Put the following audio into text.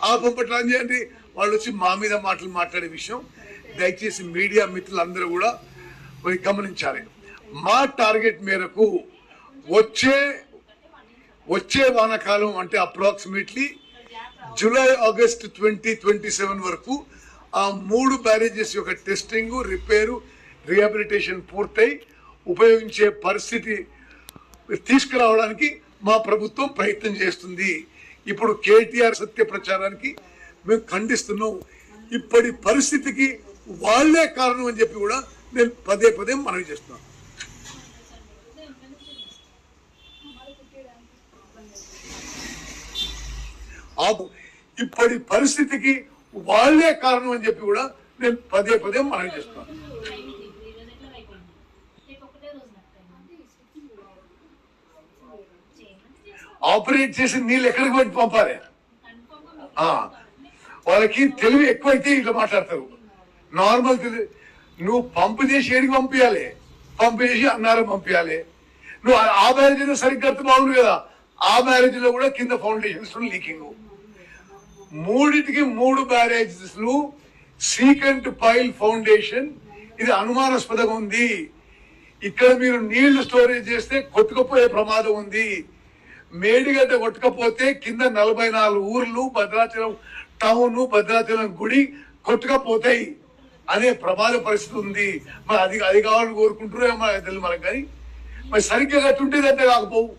ఆ పంపట్లు ఆన్ చేయండి. వాళ్ళు వచ్చి మా మీద మాటలు మాట్లాడే విషయం దయచేసి మీడియా మిత్రులందరూ కూడా గమనించాలి. మా టార్గెట్ మేరకు వచ్చే వానాకాలం అంటే అప్రాక్సిమేట్లీ జూలై ఆగస్ట్ 2027 వరకు ఆ 3 బ్యారేజెస్ యొక్క టెస్టింగ్, రిపేరు, రీహాబిలిటేషన్ పూర్తయి ఉపయోగించే పరిస్థితి తీసుకురావడానికి మా ప్రభుత్వం ప్రయత్నం చేస్తుంది. ఇప్పుడు కేటీఆర్ సత్య ప్రచారానికి మేము ఖండిస్తున్నాం. ఇప్పటి పరిస్థితికి వాళ్లే కారణం అని చెప్పి కూడా నేను పదే పదే మనవి చేస్తున్నాను. ఇప్పటి పరిస్థితికి వాళ్లే కారణం అని చెప్పి కూడా నేను పదే పదే మనవి చేస్తున్నాను. ఆపరేట్ చేసి నీళ్ళు ఎక్కడికి పెట్టి పంపాలి? వాళ్ళకి తెలివి ఎక్కువైతే ఇట్లా మాట్లాడతారు. నార్మల్ తెలివి నువ్వు పంపు చేసి ఏడికి పంపించాలి, పంపు చేసి అన్నారం పంపించాలి. నువ్వు ఆ బ్యారేజ్ సరిగ్గా బాగుంది కదా, ఆ బ్యారేజ్ లో కూడా కింద foundations leaking. 3 barrages secant pile foundation ఇది అనుమానాస్పదంగా ఉంది. ఇక్కడ మీరు నీళ్లు స్టోరేజ్ చేస్తే కొట్టుకుపోయే ప్రమాదం ఉంది. మేడిగడ్డ కొట్టుకపోతే కింద 44 ఊర్లు, భద్రాచలం టౌన్, భద్రాచలం గుడి కొట్టుకపోతాయి అనే ప్రమాద పరిస్థితి ఉంది. మరి అది కావాలని కోరుకుంటున్నామో తెలియదు మనకు. కానీ మరి సరిగ్గా కట్టుంటేదంటే కాకపోవు.